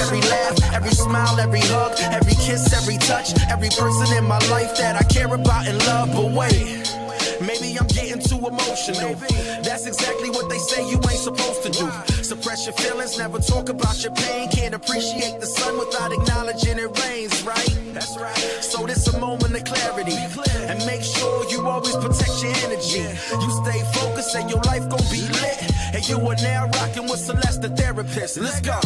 every laugh, every smile, every hug, every kiss, every touch, every person in my life that I care about and love. But wait, maybe I'm getting too emotional. That's exactly what they say you ain't supposed to do. Suppress your feelings, never talk about your pain. Can't appreciate the sun without acknowledging it rains, right? That's right. So this a moment of clarity. And make sure you always protect your energy. You stay focused and your life gon' be lit. And you are now rocking with Celeste, the therapist. Let's go.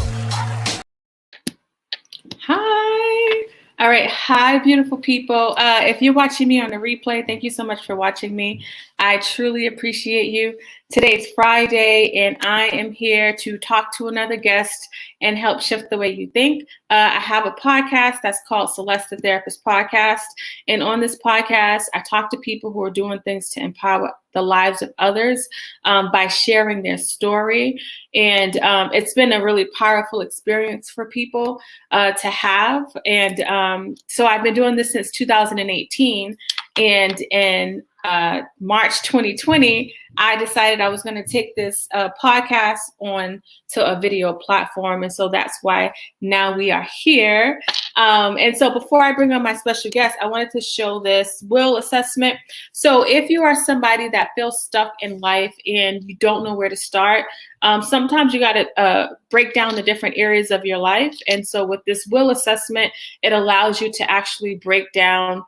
Hi. All right. Hi, beautiful people. If you're watching me on the replay, thank you so much for watching me. I truly appreciate you. Today's Friday, and I am here to talk to another guest and help shift the way you think. I have a podcast that's called Celeste the Therapist Podcast. And on this podcast, I talk to people who are doing things to empower the lives of others by sharing their story. And it's been a really powerful experience for people to have. And so I've been doing this since 2018. And in March 2020, I decided I was going to take this podcast on to a video platform. And so that's why now we are here. And so before I bring on my special guest, I wanted to show this will assessment. So if you are somebody that feels stuck in life and you don't know where to start, sometimes you got to break down the different areas of your life. And so with this will assessment, it allows you to actually break down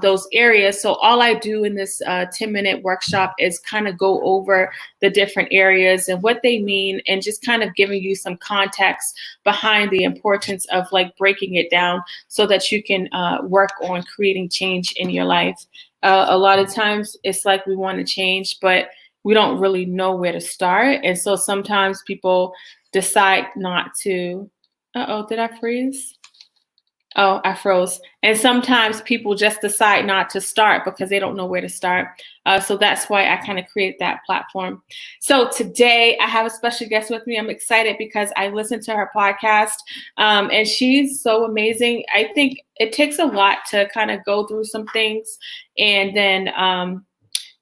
those areas. So all I do in this 10-minute workshop is kind of go over the different areas and what they mean, and just kind of giving you some context behind the importance of like breaking it down so that you can work on creating change in your life. A lot of times it's like we want to change, but we don't really know where to start. And so sometimes people decide not to. Uh-oh, did I freeze? Oh, I froze. And sometimes people just decide not to start because they don't know where to start. So that's why I kind of created that platform. So today I have a special guest with me. I'm excited because I listened to her podcast and she's so amazing. I think it takes a lot to kind of go through some things, and then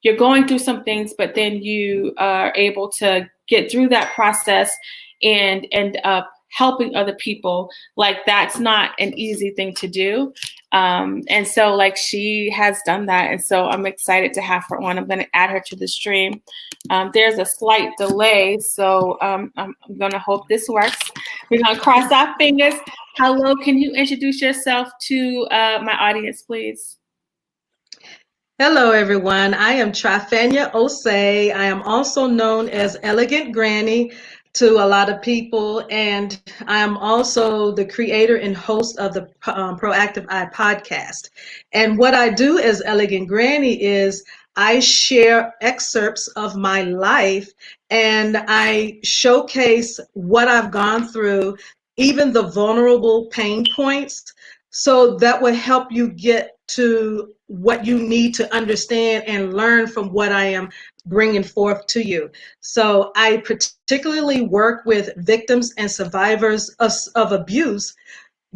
you're going through some things, but then you are able to get through that process and end up helping other people. Like, that's not an easy thing to do. And so like she has done that. And so I'm excited to have her on. I'm going to add her to the stream. There's a slight delay. So I'm going to hope this works. We're going to cross our fingers. Hello, can you introduce yourself to my audience, please? Hello, everyone. I am Trifanya Osei. I am also known as Elegant Granny to a lot of people, and I am also the creator and host of the Proactive Eye podcast. And what I do as Elegant Granny is I share excerpts of my life, and I showcase what I've gone through, even the vulnerable pain points, so that will help you get to what you need to understand and learn from what I am bringing forth to you. So I particularly work with victims and survivors of abuse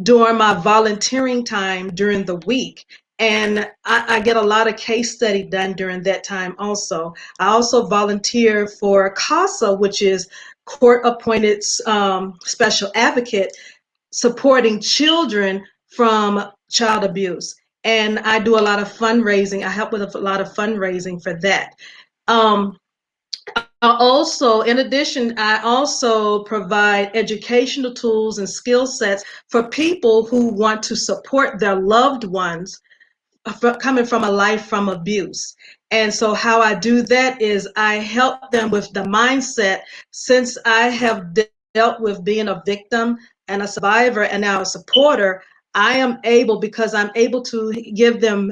during my volunteering time during the week. And I get a lot of case study done during that time also. I also volunteer for CASA, which is court-appointed special advocate, supporting children from child abuse. And I do a lot of fundraising. I help with a lot of fundraising for that. Also, in addition, I also provide educational tools and skill sets for people who want to support their loved ones coming from a life from abuse. And so how I do that is I help them with the mindset. Since I have dealt with being a victim and a survivor and now a supporter, I am able, because I'm able to give them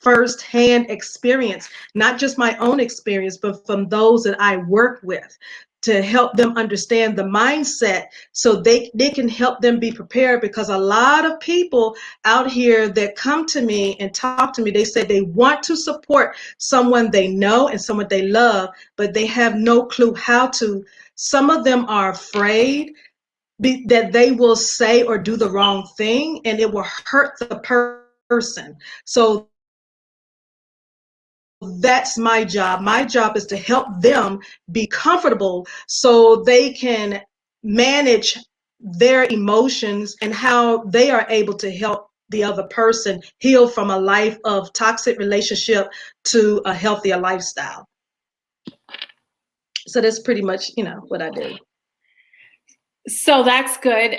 first-hand experience, not just my own experience, but from those that I work with, to help them understand the mindset so they can help them be prepared. Because a lot of people out here that come to me and talk to me, they say they want to support someone they know and someone they love, but they have no clue how to. Some of them are afraid that they will say or do the wrong thing and it will hurt the person. So that's my job. My job is to help them be comfortable so they can manage their emotions and how they are able to help the other person heal from a life of toxic relationship to a healthier lifestyle. So that's pretty much, what I do. So that's good.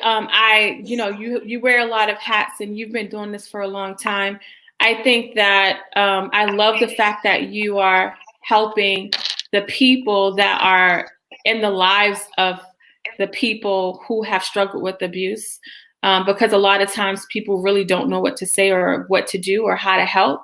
You wear a lot of hats, and you've been doing this for a long time. I think that I love the fact that you are helping the people that are in the lives of the people who have struggled with abuse, because a lot of times people really don't know what to say or what to do or how to help.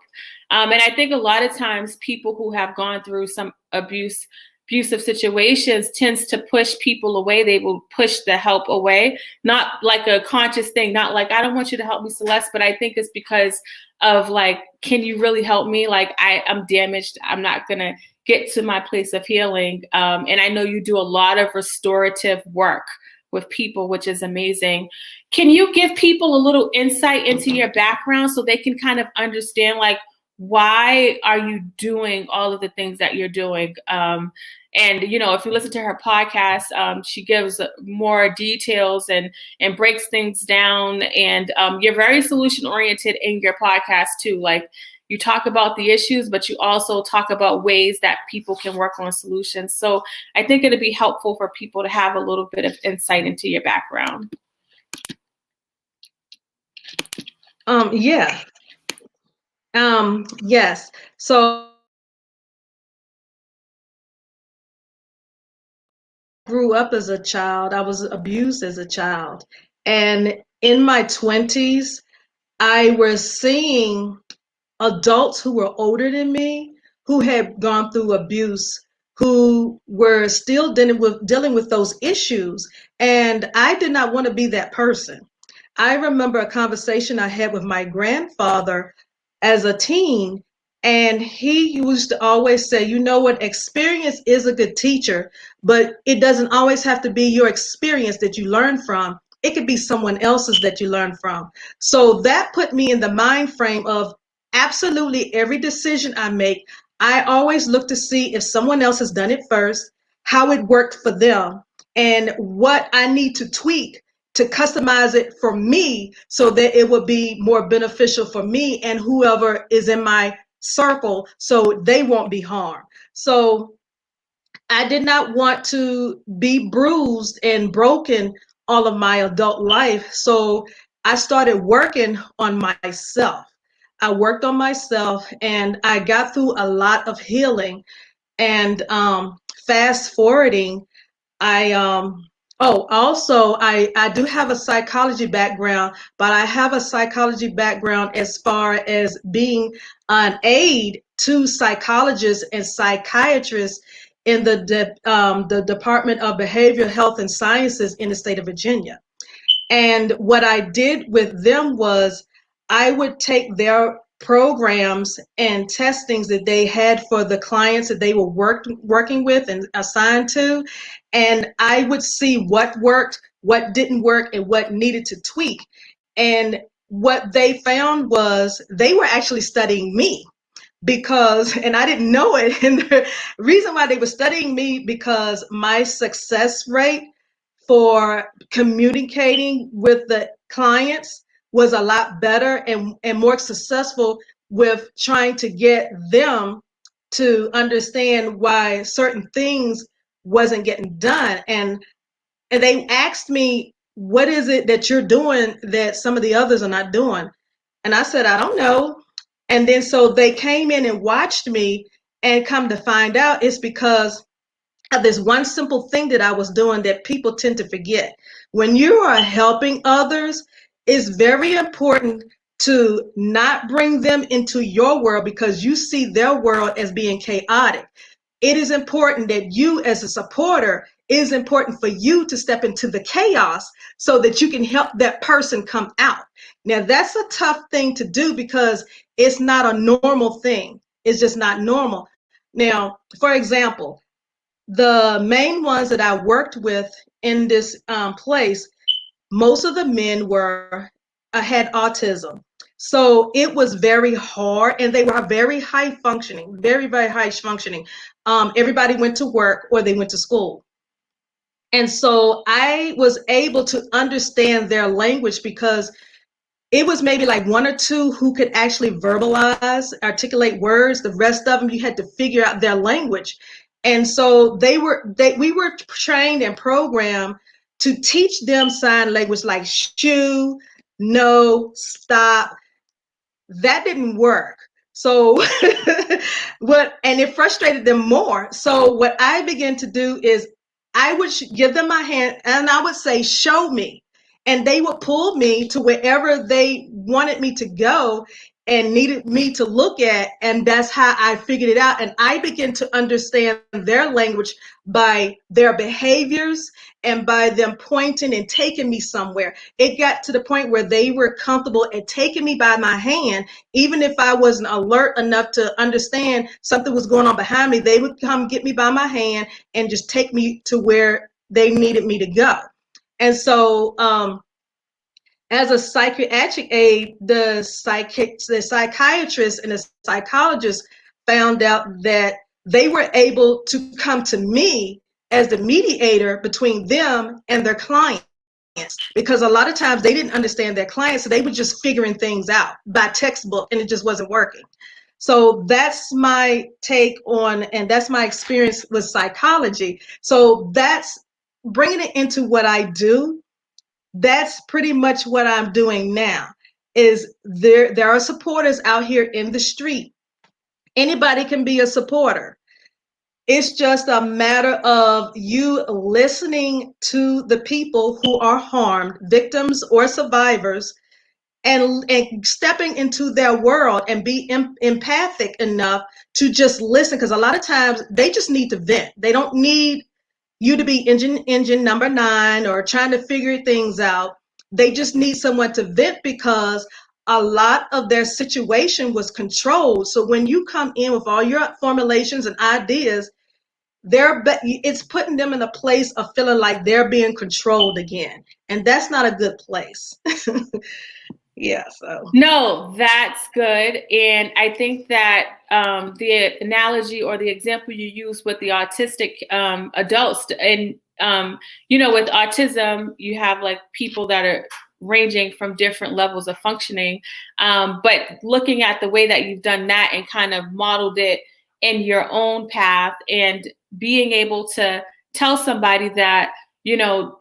And I think a lot of times people who have gone through some abusive situations tends to push people away. They will push the help away, not like a conscious thing, not like, I don't want you to help me, Celeste, but I think it's because of like, can you really help me? Like I'm damaged. I'm not going to get to my place of healing. And I know you do a lot of restorative work with people, which is amazing. Can you give people a little insight into your background so they can kind of understand, like, why are you doing all of the things that you're doing? And, if you listen to her podcast, she gives more details and breaks things down. And you're very solution oriented in your podcast too. Like, you talk about the issues, but you also talk about ways that people can work on solutions. So I think it'd be helpful for people to have a little bit of insight into your background. Yeah. Yes. So I grew up as a child. I was abused as a child. And in my 20s, I was seeing adults who were older than me who had gone through abuse, who were still dealing with those issues. And I did not want to be that person. I remember a conversation I had with my grandfather as a teen, and he used to always say, you know what, experience is a good teacher, but it doesn't always have to be your experience that you learn from. It could be someone else's that you learn from. So that put me in the mind frame of absolutely every decision I make, I always look to see if someone else has done it first, how it worked for them, and what I need to tweak to customize it for me so that it would be more beneficial for me and whoever is in my circle so they won't be harmed. So I did not want to be bruised and broken all of my adult life. So I started working on myself. I worked on myself and I got through a lot of healing. And fast forwarding, I do have a psychology background, but I have a psychology background as far as being an aid to psychologists and psychiatrists in the Department of Behavioral Health and Sciences in the state of Virginia. And what I did with them was I would take their programs and testings that they had for the clients that they were working with and assigned to, and I would see what worked, what didn't work, and what needed to tweak. And what they found was they were actually studying me because, and I didn't know it, and the reason why they were studying me because my success rate for communicating with the clients was a lot better and more successful with trying to get them to understand why certain things wasn't getting done. And they asked me, what is it that you're doing that some of the others are not doing? And I said, I don't know. And then so they came in and watched me, and come to find out it's because of this one simple thing that I was doing that people tend to forget. When you are helping others, it's very important to not bring them into your world because you see their world as being chaotic. It is important that you, as a supporter, it is important for you to step into the chaos so that you can help that person come out. Now, that's a tough thing to do because it's not a normal thing. It's just not normal. Now, for example, the main ones that I worked with in this place, most of the men had autism. So it was very hard, and they were very high functioning, very, very high functioning. Everybody went to work or they went to school. And so I was able to understand their language because it was maybe like one or two who could actually verbalize, articulate words. The rest of them, you had to figure out their language. And so we were trained and programmed to teach them sign language like shoo, no, stop. That didn't work. So and it frustrated them more. So what I began to do is I would give them my hand and I would say, show me. And they would pull me to wherever they wanted me to go and needed me to look at. And that's how I figured it out. And I began to understand their language by their behaviors and by them pointing and taking me somewhere. It got to the point where they were comfortable at taking me by my hand. Even if I wasn't alert enough to understand something was going on behind me, they would come get me by my hand and just take me to where they needed me to go. And so as a psychiatric aide, the psychiatrist and the psychologist found out that they were able to come to me as the mediator between them and their clients, because a lot of times they didn't understand their clients, so they were just figuring things out by textbook and it just wasn't working. So that's my take on, and that's my experience with psychology. So that's bringing it into what I do. That's pretty much what I'm doing now. Is there are supporters out here in the street. Anybody can be a supporter. It's just a matter of you listening to the people who are harmed, victims or survivors, and stepping into their world and be empathic enough to just listen. Because a lot of times they just need to vent. They don't need you to be engine number 9 or trying to figure things out. They just need someone to vent because a lot of their situation was controlled. So when you come in with all your formulations and ideas, it's putting them in a place of feeling like they're being controlled again. And that's not a good place. Yeah, so. No, that's good. And I think that the analogy or the example you use with the autistic adults, and, with autism, you have like people that are ranging from different levels of functioning. But looking at the way that you've done that and kind of modeled it in your own path and being able to tell somebody that,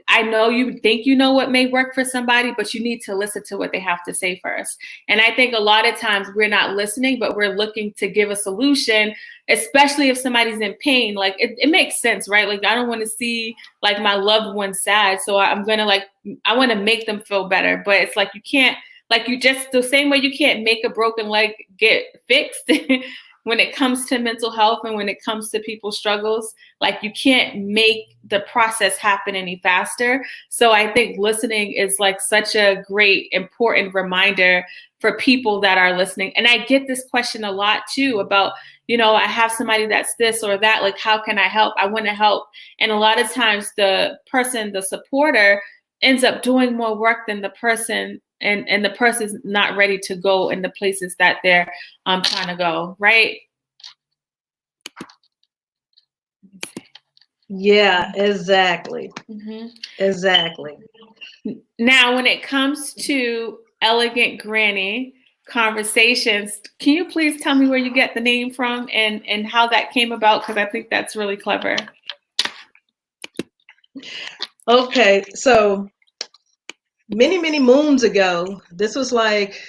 I know you think you know what may work for somebody, but you need to listen to what they have to say first. And I think a lot of times we're not listening, but we're looking to give a solution, especially if somebody's in pain. Like it makes sense, right? Like I don't want to see like my loved one sad. So I'm going to I want to make them feel better. But it's like you can't, like you just, the same way you can't make a broken leg get fixed. When it comes to mental health and when it comes to people's struggles, like you can't make the process happen any faster. So I think listening is like such a great, important reminder for people that are listening. And I get this question a lot too about, I have somebody that's this or that, like, how can I help? I want to help. And a lot of times the supporter ends up doing more work than the person, and the person's not ready to go in the places that they're trying to go, right? Yeah, exactly. Mm-hmm. Exactly. Now, when it comes to Elegant Granny Conversations, can you please tell me where you get the name from and how that came about? Because I think that's really clever. Okay, so many moons ago, this was like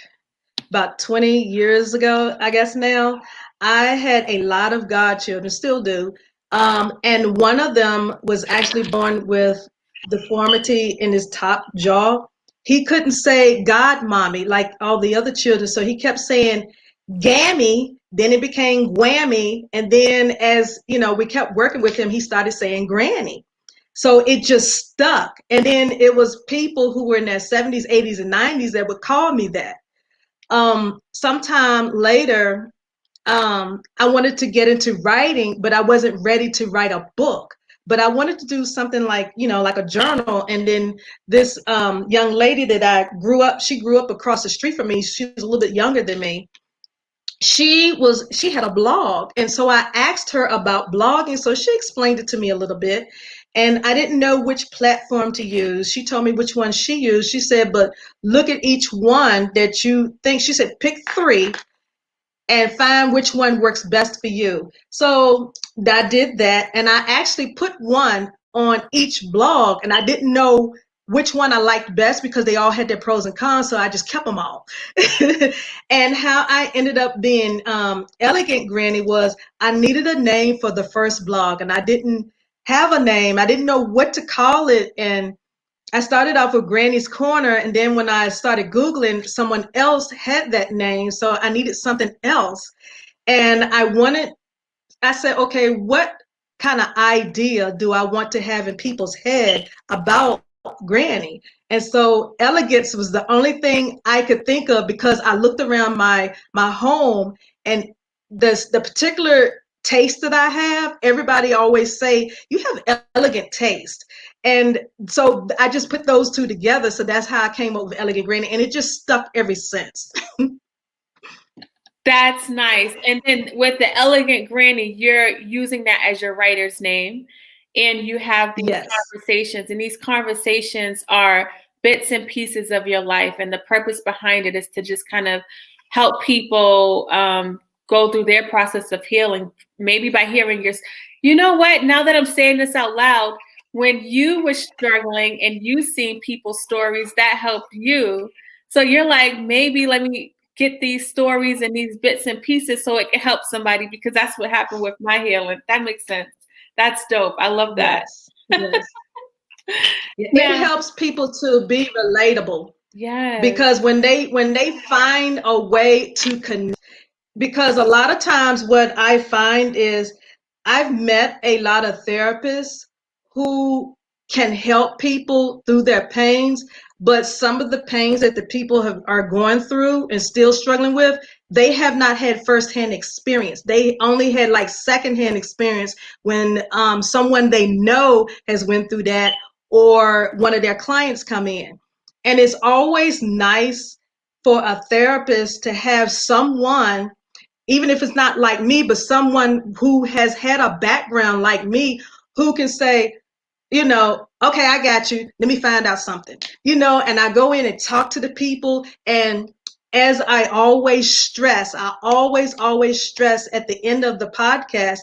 about 20 years ago, I guess now, I had a lot of godchildren, still do. And one of them was actually born with deformity in his top jaw. He couldn't say God mommy like all the other children. So he kept saying Gammy, then it became Whammy. And then as we kept working with him, he started saying Granny. So it just stuck. And then it was people who were in their 70s, 80s, and 90s that would call me that. Sometime later, I wanted to get into writing, but I wasn't ready to write a book. But I wanted to do something like, like a journal. And then this young lady that she grew up across the street from me. She was a little bit younger than me. She had a blog. And so I asked her about blogging. So she explained it to me a little bit. And I didn't know which platform to use. She told me which one she used. She said, but look at each one that you think. She said, pick 3 and find which one works best for you. So I did that, and I actually put one on each blog, and I didn't know which one I liked best because they all had their pros and cons, so I just kept them all. And how I ended up being Elegant Granny was I needed a name for the first blog, and I didn't have a name. I didn't know what to call it, and I started off with Granny's Corner, and then when I started Googling, someone else had that name, so I needed something else. And I said, okay, what kind of idea do I want to have in people's head about Granny? And so elegance was the only thing I could think of because I looked around my home, and the particular taste that I have, everybody always say, you have elegant taste. And so I just put those two together. So that's how I came up with Elegant Granny, and it just stuck ever since. That's nice. And then with the Elegant Granny, you're using that as your writer's name. And you have these Yes. conversations, and these conversations are bits and pieces of your life. And the purpose behind it is to just kind of help people go through their process of healing, maybe by hearing your, you know what, now that I'm saying this out loud, when you were struggling and you seen people's stories, that helped you. So you're like, maybe let me get these stories and these bits and pieces so it can help somebody, because that's what happened with my healing. That makes sense. That's dope. I love that. Yes. Yes. It Yeah. helps people to be relatable Yes. because when they find a way to connect, because a lot of times what I find is I've met a lot of therapists who can help people through their pains, but some of the pains that the people are going through and still struggling with, they have not had firsthand experience. They only had like secondhand experience when someone they know has went through that, or one of their clients come in. And it's always nice for a therapist to have someone, even if it's not like me, but someone who has had a background like me, who can say, okay, I got you. Let me find out something, and I go in and talk to the people. And as I always stress, I always stress at the end of the podcast,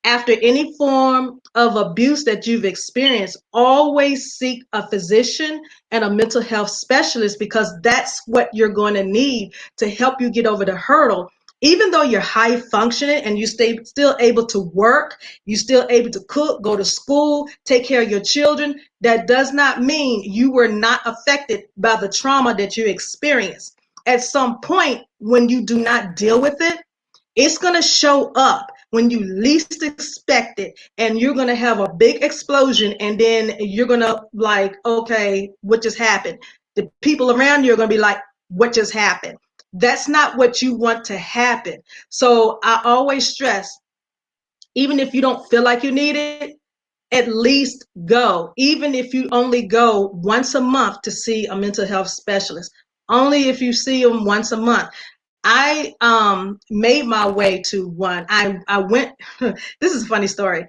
after any form of abuse that you've experienced, always seek a physician and a mental health specialist, because that's what you're going to need to help you get over the hurdle. Even though you're high functioning and you stay still able to work, you still able to cook, go to school, take care of your children, that does not mean you were not affected by the trauma that you experienced. At some point, when you do not deal with it, it's going to show up when you least expect it, and you're going to have a big explosion, and then you're going to like, okay, what just happened? The people around you are going to be like, what just happened? That's not what you want to happen. So I always stress, even if you don't feel like you need it, at least go. Even if you only go once a month to see a mental health specialist, only if you see them once a month. I made my way to one. I went, this is a funny story.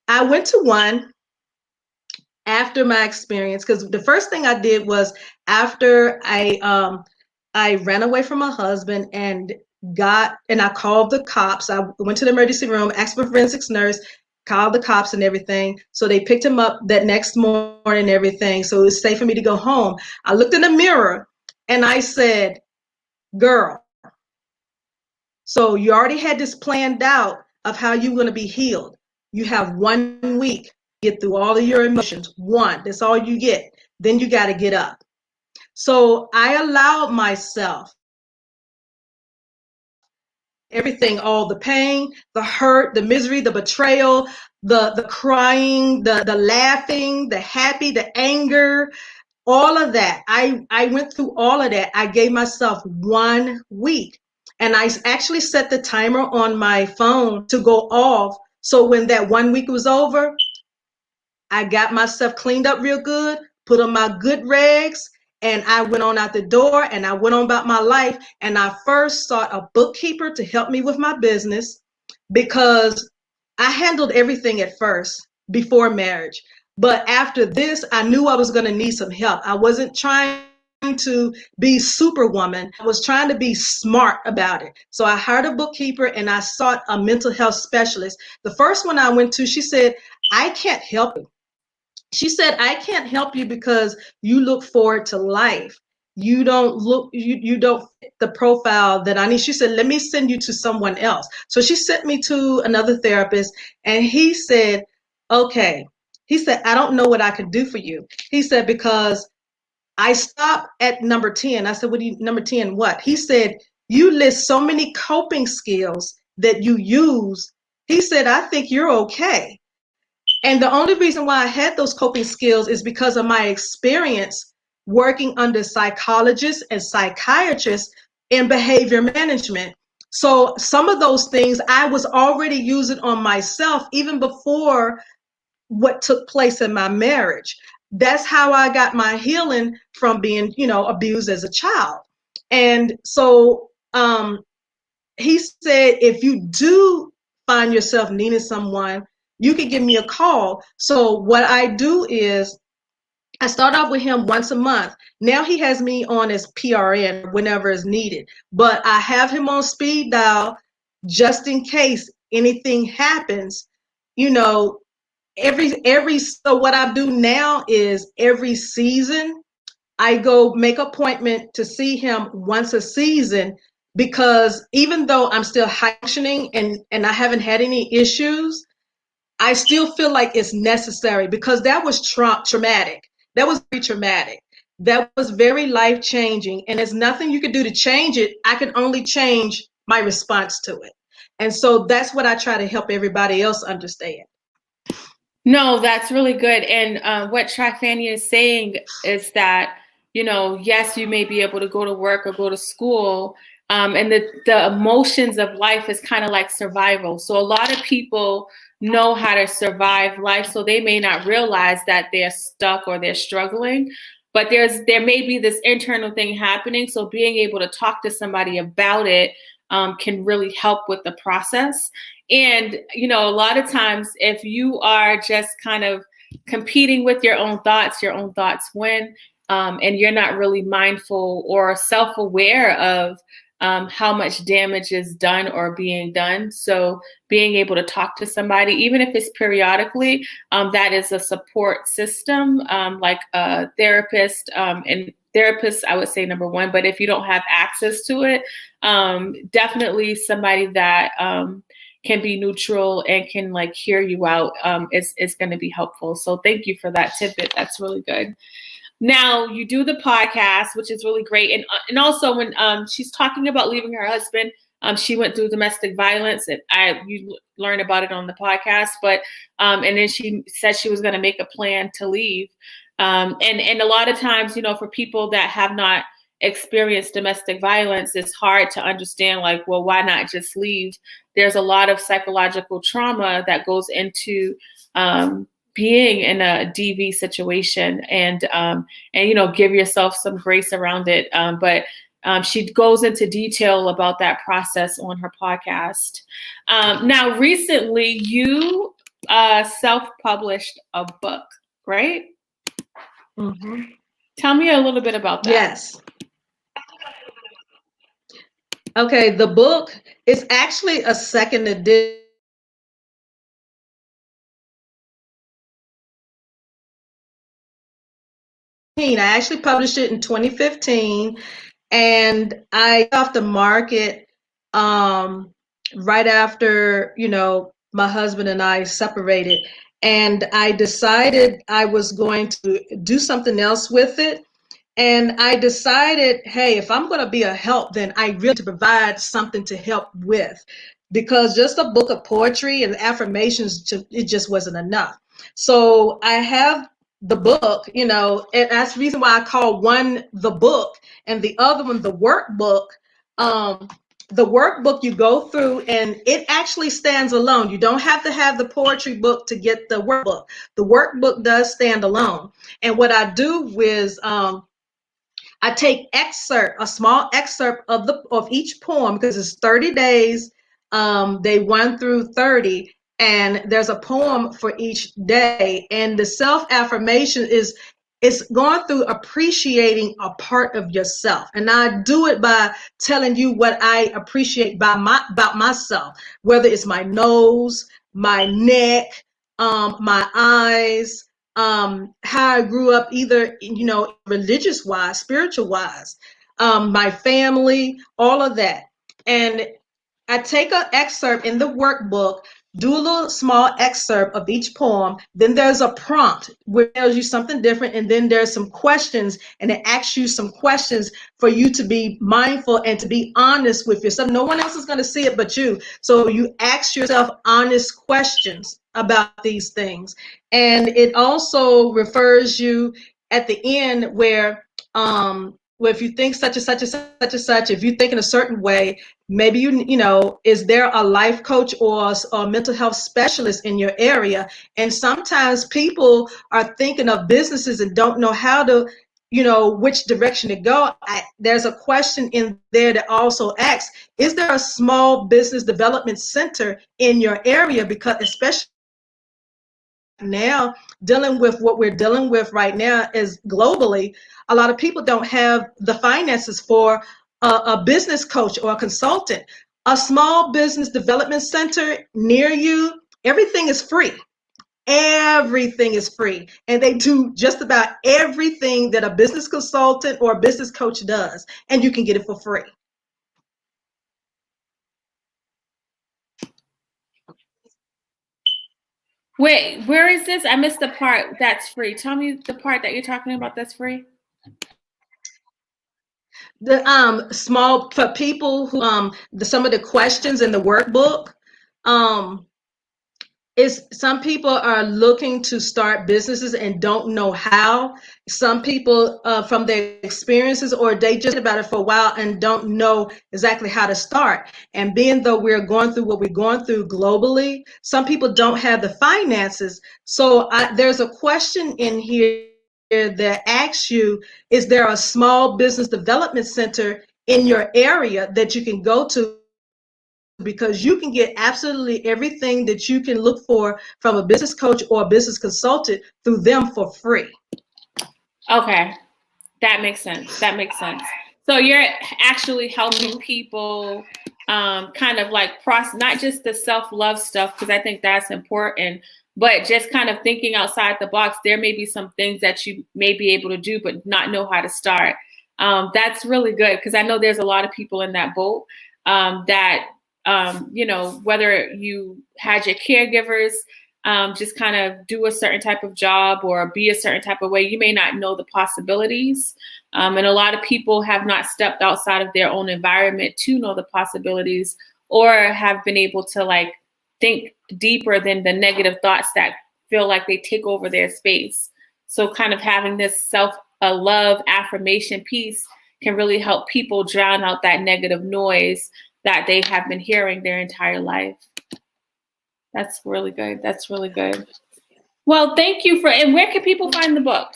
I went to one after my experience, because the first thing I did was, after I ran away from my husband and I called the cops. I went to the emergency room, asked for a forensics nurse, called the cops and everything. So they picked him up that next morning and everything. So it was safe for me to go home. I looked in the mirror and I said, girl, so you already had this planned out of how you're going to be healed. You have 1 week to get through all of your emotions. That's all you get. Then you got to get up. So I allowed myself everything, all the pain, the hurt, the misery, the betrayal, the crying, the laughing, the happy, the anger, all of that. I went through all of that. I gave myself 1 week. And I actually set the timer on my phone to go off. So when that 1 week was over, I got myself cleaned up real good, put on my good rags, and I went on out the door and I went on about my life. And I first sought a bookkeeper to help me with my business, because I handled everything at first. before marriage. But after this, I knew I was going to need some help. I wasn't trying to be superwoman. I was trying to be smart about it. So I hired a bookkeeper and I sought a mental health specialist. The first one I went to, she said, I can't help you. She said, I can't help you because you look forward to life. You don't fit the profile that I need. She said, let me send you to someone else. So she sent me to another therapist, and he said, okay. He said, I don't know what I could do for you. He said, because I stopped at number 10. I said, what do you, number 10, what? He said, you list so many coping skills that you use. He said, I think you're okay. And the only reason why I had those coping skills is because of my experience working under psychologists and psychiatrists in behavior management. So some of those things I was already using on myself even before what took place in my marriage. That's how I got my healing from being, abused as a child. And so he said, if you do find yourself needing someone, you can give me a call. So what I do is I start off with him once a month. Now he has me on as PRN whenever is needed, but I have him on speed dial just in case anything happens. You know, so what I do now is every season I go make appointment to see him once a season, because even though I'm still functioning and I haven't had any issues, I still feel like it's necessary because that was traumatic. That was very traumatic. That was very life changing. And there's nothing you can do to change it. I can only change my response to it. And so that's what I try to help everybody else understand. No, that's really good. And what Trifanya is saying is that, yes, you may be able to go to work or go to school. And the emotions of life is kind of like survival. So a lot of people know how to survive life. So they may not realize that they're stuck or they're struggling. But there may be this internal thing happening. So being able to talk to somebody about it can really help with the process. And, a lot of times if you are just kind of competing with your own thoughts win, and you're not really mindful or self-aware of how much damage is done or being done. So being able to talk to somebody, even if it's periodically, that is a support system, like a therapist, and therapists, I would say number one. But if you don't have access to it, definitely somebody that can be neutral and can hear you out is going to be helpful. So thank you for that tidbit. That's really good. Now you do the podcast, which is really great. And also when she's talking about leaving her husband, she went through domestic violence, and you learn about it on the podcast, but and then she said she was going to make a plan to leave. And a lot of times, for people that have not experienced domestic violence, it's hard to understand, well, why not just leave? There's a lot of psychological trauma that goes into being in a DV situation, and give yourself some grace around it. But she goes into detail about that process on her podcast. Now, recently, you self-published a book, right? Mm-hmm. Tell me a little bit about that. Yes. Okay, the book is actually a second edition. I actually published it in 2015, and I got off the market right after, my husband and I separated. And I decided I was going to do something else with it. And I decided, hey, if I'm going to be a help, then I really to provide something to help with, because just a book of poetry and affirmations, it just wasn't enough. So I have the book, and that's the reason why I call one the book and the other one the workbook. The workbook you go through and it actually stands alone. You don't have to have the poetry book to get the workbook. The workbook does stand alone. And what I do is I take a small excerpt of each poem, because it's 30 days, day 1 through 30. and there's a poem for each day. And the self-affirmation is it's going through appreciating a part of yourself. And I do it by telling you what I appreciate about myself, whether it's my nose, my neck, my eyes, how I grew up, either, religious wise, spiritual wise, my family, all of that. And I take an excerpt in the workbook, do a little small excerpt of each poem. Then there's a prompt where it tells you something different. And then there's some questions, and it asks you some questions for you to be mindful and to be honest with yourself. No one else is going to see it but you. So you ask yourself honest questions about these things. And it also refers you at the end where if you think such and such and such and such, if you think in a certain way, maybe is there a life coach or a mental health specialist in your area? And sometimes people are thinking of businesses and don't know how to, which direction to go. There's a question in there that also asks, is there a small business development center in your area? Because especially now, dealing with what we're dealing with right now is globally, a lot of people don't have the finances for a business coach or a consultant. A small business development center near you, everything is free. Everything is free. And they do just about everything that a business consultant or a business coach does. And you can get it for free. Wait, where is this? I missed the part that's free. Tell me the part that you're talking about that's free. The small, for people who some of the questions in the workbook, is some people are looking to start businesses and don't know how. Some people from their experiences, or they just about it for a while and don't know exactly how to start. And being though we're going through what we're going through globally, some people don't have the finances. So there's a question in here that asks you, is there a small business development center in your area that you can go to? Because you can get absolutely everything that you can look for from a business coach or a business consultant through them for free. Okay, that makes sense. That makes sense. So you're actually helping people kind of like process, not just the self-love stuff, because I think that's important, but just kind of thinking outside the box. There may be some things that you may be able to do, but not know how to start. That's really good, because I know there's a lot of people in that boat that whether you had your caregivers just kind of do a certain type of job or be a certain type of way, you may not know the possibilities. And a lot of people have not stepped outside of their own environment to know the possibilities, or have been able to like think deeper than the negative thoughts that feel like they take over their space. So kind of having this self-love affirmation piece can really help people drown out that negative noise that they have been hearing their entire life. That's really good. That's really good. Well, thank you and where can people find the book?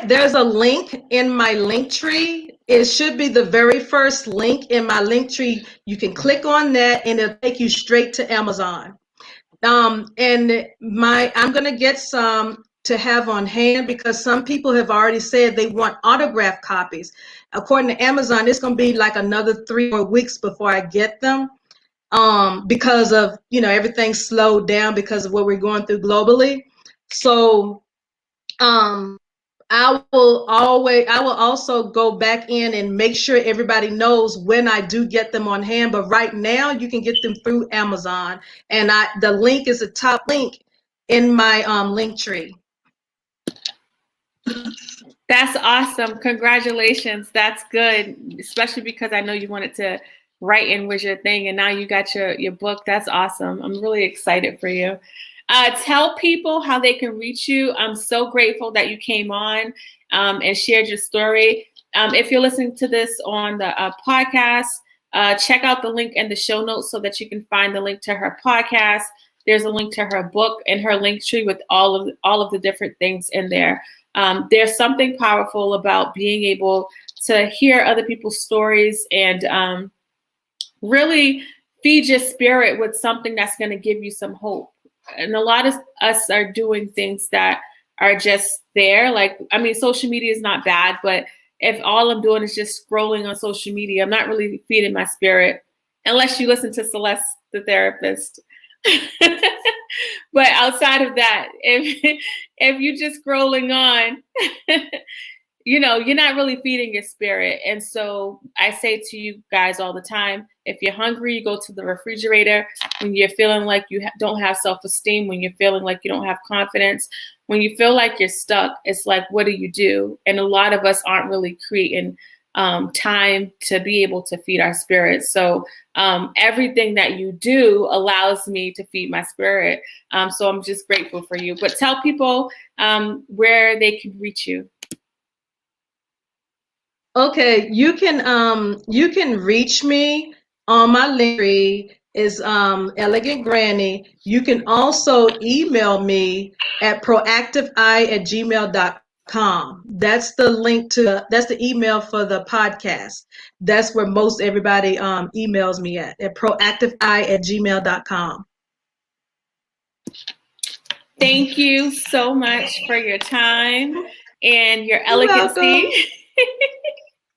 There's a link in my link tree. It should be the very first link in my link tree. You can click on that and it'll take you straight to Amazon. And I'm gonna get some to have on hand, because some people have already said they want autographed copies. According to Amazon, it's gonna be like another 3 more weeks before I get them, because of everything slowed down because of what we're going through globally. So I will also go back in and make sure everybody knows when I do get them on hand. But right now, you can get them through Amazon, and the link is the top link in my link tree. That's awesome. Congratulations. That's good, especially because I know you wanted to writing was your thing, and now you got your book. That's awesome. I'm really excited for you. Tell people how they can reach you. I'm so grateful that you came on and shared your story. If you're listening to this on the podcast, check out the link in the show notes so that you can find the link to her podcast. There's a link to her book and her link tree with all of the different things in there. There's something powerful about being able to hear other people's stories and really feed your spirit with something that's going to give you some hope. And a lot of us are doing things that are just there. Like, I mean, social media is not bad, but if all I'm doing is just scrolling on social media, I'm not really feeding my spirit, unless you listen to Celeste, the therapist. But outside of that, if you're just scrolling on, you know, you're not really feeding your spirit. And so I say to you guys all the time, if you're hungry, you go to the refrigerator. When you're feeling like you don't have self-esteem, when you're feeling like you don't have confidence, when you feel like you're stuck, it's like, what do? And a lot of us aren't really creating time to be able to feed our spirit. So everything that you do allows me to feed my spirit. So I'm just grateful for you. But tell people where they can reach you. Okay, you can reach me on my link tree is Elegant Granny. You can also email me at proactiveeye@gmail.com. That's the link to that's the email for the podcast. That's where most everybody emails me at proactiveeye@gmail.com. Thank you so much for your time and your You're elegancy. welcome.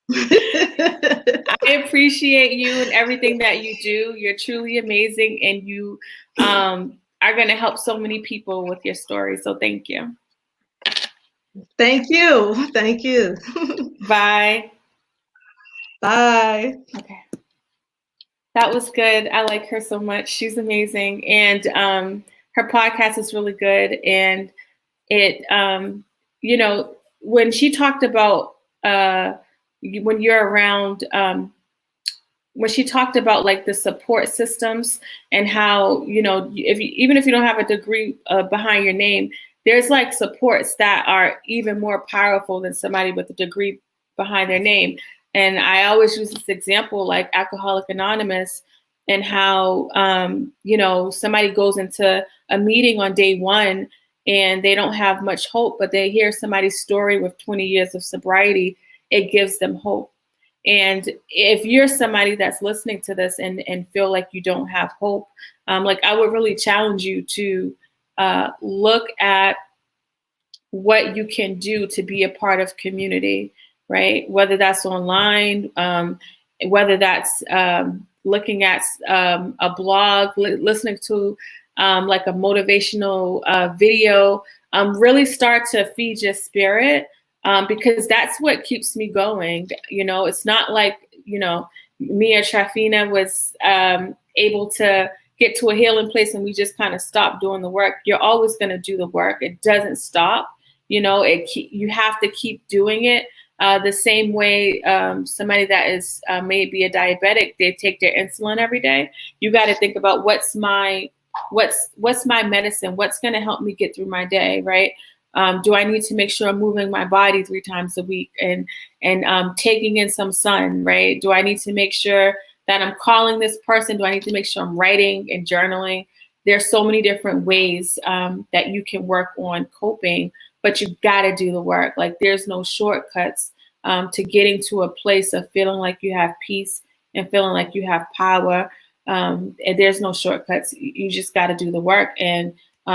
I appreciate you and everything that you do. You're truly amazing, and you are going to help so many people with your story. So thank you. Thank you. Thank you. Bye. Bye. Okay. That was good. I like her so much. She's amazing. And her podcast is really good. And it, you know, when she talked about when you're around, when she talked about like the support systems and how, you know, even if you don't have a degree behind your name, there's like supports that are even more powerful than somebody with a degree behind their name. And I always use this example, like Alcoholics Anonymous, and how, you know, somebody goes into a meeting on day one and they don't have much hope, but they hear somebody's story with 20 years of sobriety, it gives them hope. And if you're somebody that's listening to this and feel like you don't have hope, like I would really challenge you to look at what you can do to be a part of community, right? Whether that's online, whether that's looking at a blog, listening to like a motivational video, really start to feed your spirit. Because that's what keeps me going. You know, it's not like, you know, me or Trifina was able to get to a healing place and we just kind of stopped doing the work. You're always going to do the work. It doesn't stop. You know, you have to keep doing it. The same way somebody that is maybe a diabetic, they take their insulin every day. You got to think about what's my medicine? What's going to help me get through my day, right? Do I need to make sure I'm moving my body 3 times a week and taking in some sun, right? Do I need to make sure that I'm calling this person? Do I need to make sure I'm writing and journaling? There's so many different ways that you can work on coping, but you got to do the work. Like there's no shortcuts to getting to a place of feeling like you have peace and feeling like you have power. And there's no shortcuts. You just got to do the work. And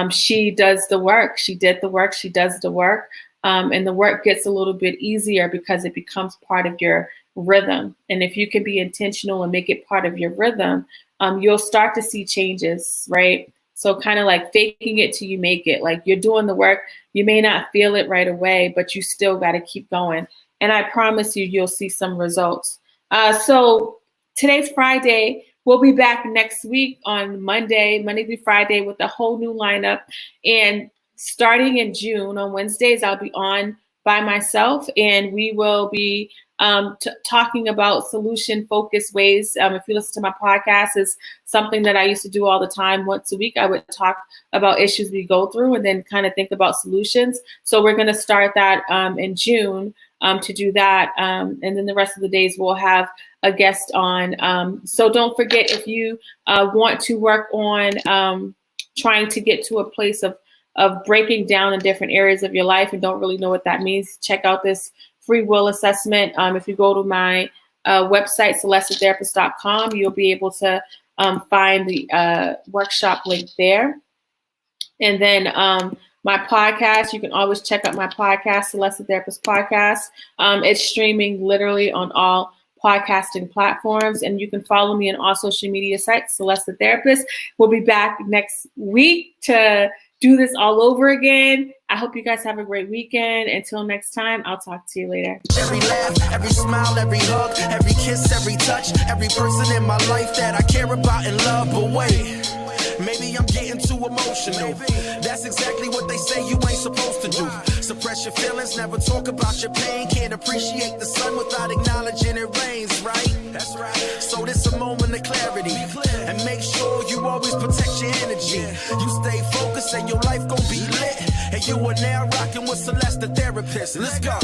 she does the work. She did the work. She does the work. And the work gets a little bit easier because it becomes part of your rhythm. And if you can be intentional and make it part of your rhythm, you'll start to see changes, right? So kind of like faking it till you make it. Like you're doing the work. You may not feel it right away, but you still got to keep going. And I promise you, you'll see some results. So today's Friday. We'll be back next week on Monday through Friday with a whole new lineup. And starting in June on Wednesdays, I'll be on by myself and we will be talking about solution-focused ways. If you listen to my podcast, it's something that I used to do all the time. Once a week, I would talk about issues we go through and then kind of think about solutions. So we're going to start that in June to do that. And then the rest of the days we'll have a guest on. So don't forget, if you want to work on trying to get to a place of breaking down in different areas of your life and don't really know what that means, check out this free will assessment. If you go to my website, celestetherapist.com, you'll be able to find the workshop link there. And then my podcast, you can always check out my podcast, Celeste Therapist Podcast. It's streaming literally on all podcasting platforms, and you can follow me on all social media sites, Celeste Therapist. We'll be back next week to do this all over again. I hope you guys have a great weekend. Until next time, I'll talk to you later. Every laugh, every smile, every hug, every kiss, every touch, every person in my life that I care about and love. But wait, maybe I'm getting too emotional. That's exactly what they say you ain't supposed to do. Suppress your feelings, never talk about your pain. Can't appreciate the sun without acknowledging it rains, right? That's right. So this a moment of clarity. And make sure you always protect your energy. You stay focused and your life gon' be lit. And you are now rocking with Celeste the Therapist. Let's go.